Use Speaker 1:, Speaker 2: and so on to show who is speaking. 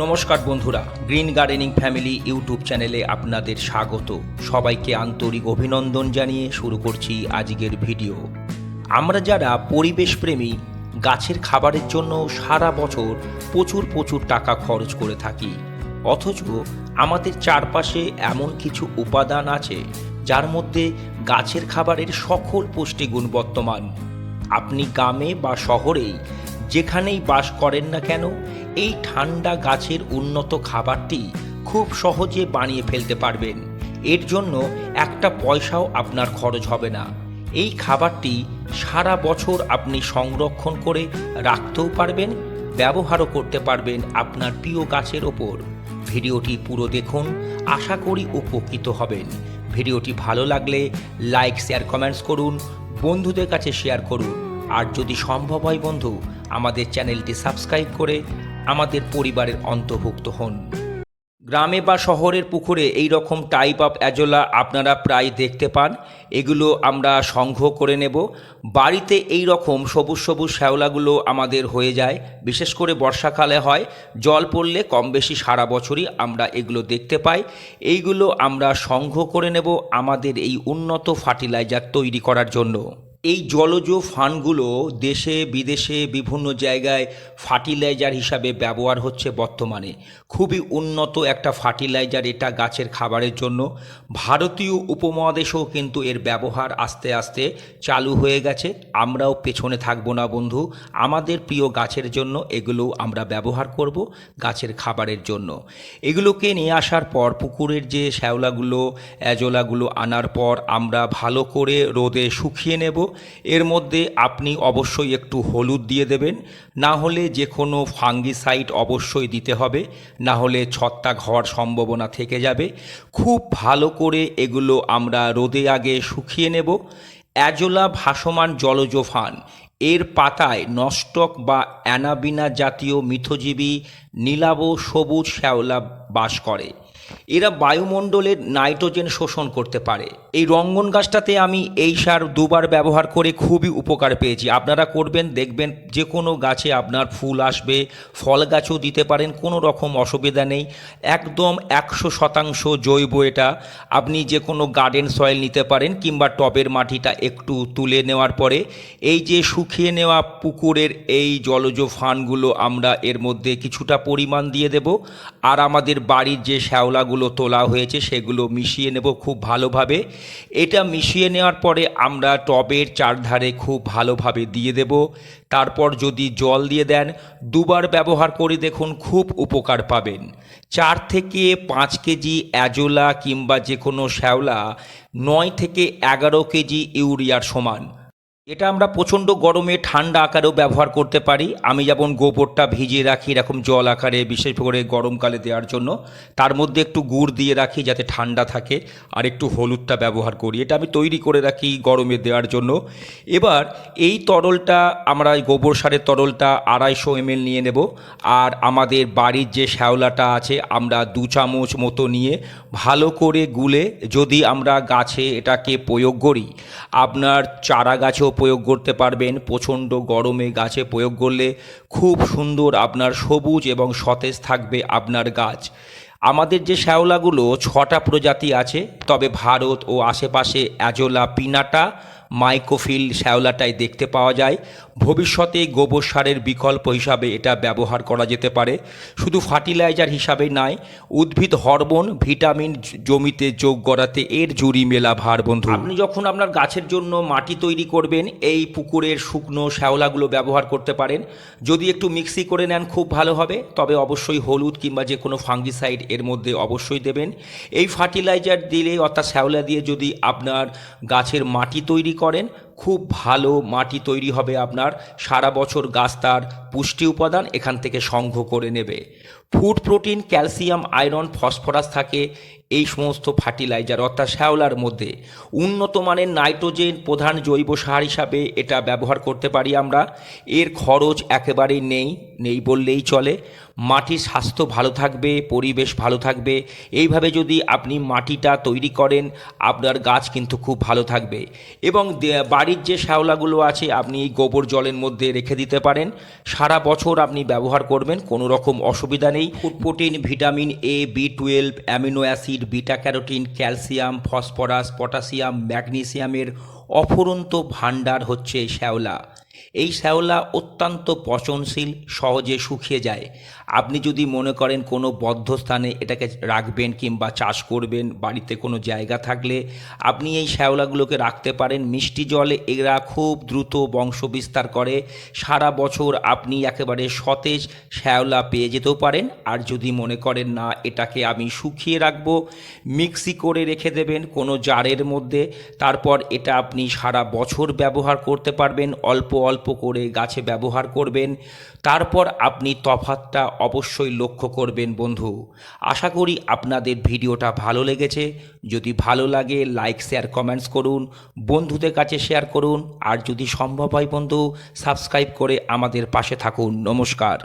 Speaker 1: নমস্কার বন্ধুরা, green gardening family YouTube চ্যানেলে আপনাদের স্বাগত। সবাইকে আন্তরিক অভিনন্দন জানিয়ে শুরু করছি আজকের ভিডিও। আমরা যারা পরিবেশ প্রেমী, গাছের খাবারের জন্য সারা বছর প্রচুর টাকা খরচ করে থাকি, অথচ আমাদের চারপাশে এমন কিছু উপাদান আছে যার মধ্যে গাছের খাবারের সকল পুষ্টিগুণ বর্তমান। আপনি গ্রামে বা শহরেই যেখানেই বাস করেন না কেন, এই ঠান্ডা গাছের উন্নত খাবারটি খুব সহজে বানিয়ে ফেলতে পারবেন। এর জন্য একটা পয়সাও আপনার খরচ হবে না। এই খাবারটি সারা বছর আপনি সংরক্ষণ করে রাখতেও পারবেন, ব্যবহারও করতে পারবেন আপনার প্রিয় গাছের ওপর। ভিডিওটি পুরো দেখুন, আশা করি উপকৃত হবেন। ভিডিওটি ভালো লাগলে লাইক, শেয়ার, কমেন্টস করুন, বন্ধুদের কাছে শেয়ার করুন। আর যদি সম্ভব হয় বন্ধু, আমাদের চ্যানেলটি সাবস্ক্রাইব করে আমাদের পরিবারের অন্তর্ভুক্ত হন। গ্রামে বা শহরের পুকুরে এই রকম টাইপ অফ অ্যাজোলা আপনারা প্রায় দেখতে পান। এগুলো আমরা সংগ্রহ করে নেব। বাড়িতে এই রকম সবুজ শ্যাওলাগুলো আমাদের হয়ে যায়, বিশেষ করে বর্ষাকালে হয়। জল পড়লে কম বেশি সারা বছরই আমরা এগুলো দেখতে পাই। এইগুলো আমরা সংগ্রহ করে নেব আমাদের এই উন্নত ফার্টিলাইজার তৈরি করার জন্য। এই জলজ ফানগুলো দেশে বিদেশে বিভিন্ন জায়গায় ফার্টিলাইজার হিসাবে ব্যবহার হচ্ছে বর্তমানে। খুবই উন্নত একটা ফার্টিলাইজার এটা গাছের খাবারের জন্য। ভারতীয় উপমহাদেশেও কিন্তু এর ব্যবহার আস্তে আস্তে চালু হয়ে গেছে। আমরাও পেছনে থাকবো না বন্ধু, আমাদের প্রিয় গাছের জন্য এগুলো আমরা ব্যবহার করব গাছের খাবারের জন্য। এগুলোকে নিয়ে আসার পর পুকুরের যে শ্যাওলাগুলো অ্যাজোলাগুলো আনার পর আমরা ভালো করে রোদে শুকিয়ে নেব। এর মধ্যে আপনি অবশ্যই একটু হলুদ দিয়ে দেবেন, না হলে যে কোনো ফাঙ্গিসাইড অবশ্যই দিতে হবে, না হলে ছত্রাক হওয়ার সম্ভাবনা থেকে যাবে। খুব ভালো করে এগুলো আমরা রোদে আগে শুকিয়ে নেব। অ্যাজোলা ভাসমান জলজ ফান, এর পাতায় নস্টক বা অ্যানাবিনা জাতীয় মিথজীবী নীলাভ সবুজ শ্যাওলা বাস করে। এরা বায়ুমণ্ডলের নাইট্রোজেন শোষণ করতে পারে। এই রঙ্গন গাছটাতে আমি এই সার দুবার ব্যবহার করে খুবই উপকার পেয়েছি। আপনারা করবেন, দেখবেন যে কোনো গাছে আপনার ফুল আসবে, ফল গাছও দিতে পারেন, কোনো রকম অসুবিধা নেই। একদম 100% জৈব এটা। আপনি যে কোনো গার্ডেন সয়েল নিতে পারেন, কিংবা টবের মাটিটা একটু তুলে নেওয়ার পরে এই যে শুকিয়ে নেওয়া পুকুরের এই জলজ ফানগুলো আমরা এর মধ্যে কিছুটা পরিমাণ দিয়ে দেব। আর আমাদের বাড়ির যে শ্যাওলাগুলো তোলা হয়েছে সেগুলো মিশিয়ে নেব খুব ভালোভাবে। এটা মিশিয়ে নেওয়ার পরে আমরা টবের চারধারে খুব ভালোভাবে দিয়ে দেব। তারপর যদি জল দিয়ে দেন, দুবার ব্যবহার করে দেখুন, খুব উপকার পাবেন। 4 থেকে 5 কেজি অ্যাজোলা কিংবা যে কোনো শ্যাওলা 9 থেকে 11 কেজি ইউরিয়ার সমান। এটা আমরা প্রচণ্ড গরমে ঠান্ডা আকারেও ব্যবহার করতে পারি। আমি যেমন গোবরটা ভিজিয়ে রাখি এরকম জল আকারে, বিশেষ করে গরমকালে দেওয়ার জন্য, তার মধ্যে একটু গুড় দিয়ে রাখি যাতে ঠান্ডা থাকে, আর একটু হলুদটা ব্যবহার করি। এটা আমি তৈরি করে রাখি গরমে দেওয়ার জন্য। এবার এই তরলটা আমরা, গোবর সারের তরলটা 250 ml নিয়ে নেব। আর আমাদের বাড়ির যে শ্যাওলাটা আছে আমরা 2 চামচ মতো নিয়ে ভালো করে গুলে যদি আমরা গাছে এটাকে প্রয়োগ করি, আপনার চারা গাছেও প্রয়োগ করতে পারবেন। প্রচণ্ড গরমে গাছে প্রয়োগ করলে খুব সুন্দর আপনার সবুজ এবং সতেজ থাকবে আপনার গাছ। আমাদের যে শ্যাওলাগুলো 6টা প্রজাতি আছে, তবে ভারত ও আশেপাশে অ্যাজোলা পিনাটা, মাইক্রোফিল শ্যাওলাটাই দেখতে পাওয়া যায়। ভবিষ্যতে গোবর সারের বিকল্প হিসাবে এটা ব্যবহার করা যেতে পারে। শুধু ফার্টিলাইজার হিসাবে নয়, উদ্ভিদ হরমোন, ভিটামিন জমিতে যোগ করাতে এর জুড়ি মেলা ভার বন্ধু। আপনি যখন আপনার গাছের জন্য মাটি তৈরি করবেন, এই পুকুরের শুকনো শ্যাওলাগুলো ব্যবহার করতে পারেন। যদি একটু মিক্সি করে নেন খুব ভালো হবে, তবে অবশ্যই হলুদ কিংবা যে কোনো ফাঙ্গিসাইড এর মধ্যে অবশ্যই দেবেন। এই ফার্টিলাইজার দিলে, অর্থাৎ শ্যাওলা দিয়ে যদি আপনার গাছের মাটি তৈরি করেন, খুব ভালো মাটি তৈরি হবে আপনার। সারা বছর গাছ তার পুষ্টি উপাদান এখান থেকে সংগ্রহ করে নেবে। Food protein, calcium, iron, phosphorus থাকে এই সমস্ত ফার্টিলাইজার অর্থাৎ শ্যাওলার মধ্যে উন্নত মানের নাইট্রোজেন প্রধান জৈব সার হিসাবে এটা ব্যবহার করতে পারি আমরা। এর খরচ একেবারেই নেই বললেই চলে। মাটির স্বাস্থ্য ভালো থাকবে, পরিবেশ ভালো থাকবে। এইভাবে যদি আপনি মাটিটা তৈরি করেন আপনার গাছ কিন্তু খুব ভালো থাকবে। এবং বাড়ির যে শ্যাওলাগুলো আছে আপনি এই গোবর জলের মধ্যে রেখে দিতে পারেন, সারা বছর আপনি ব্যবহার করবেন, কোনো রকম অসুবিধা নেই। ফুড প্রোটিন, ভিটামিন এ, বি12, amino acid, beta carotene, calcium, phosphorus, potassium, ম্যাগনেসিয়ামের অফুরন্ত ভাণ্ডার হচ্ছে শ্যাওলা। এই শ্যাওলা অত্যন্ত পচনশীল, সহজে শুকিয়ে যায়। আপনি যদি মনে করেন কোনো বদ্ধ স্থানে এটাকে রাখবেন কিংবা চাষ করবেন, বাড়িতে কোনো জায়গা থাকলে আপনি এই শ্যাওলাগুলোকে রাখতে পারেন। মিষ্টি জলে এরা খুব দ্রুত বংশ বিস্তার করে, সারা বছর আপনি একেবারে সতেজ শ্যাওলা পেয়ে যেতেও পারেন। আর যদি মনে করেন না এটাকে আমি শুকিয়ে রাখবো, মিক্সি করে রেখে দেবেন কোনো জারের মধ্যে, তারপর এটা আপনি সারা বছর ব্যবহার করতে পারবেন। অল্প অল্প করে গাছে ব্যবহার করবেন, তারপর আপনি তফাৎটা অবশ্যই লক্ষ্য করবেন বন্ধু। আশা করি আপনাদের ভিডিওটা ভালো লেগেছে। যদি ভালো লাগে লাইক, শেয়ার, কমেন্টস করুন, বন্ধুদের কাছে শেয়ার করুন। আর যদি সম্ভব হয় বন্ধু সাবস্ক্রাইব করে আমাদের পাশে থাকুন। নমস্কার।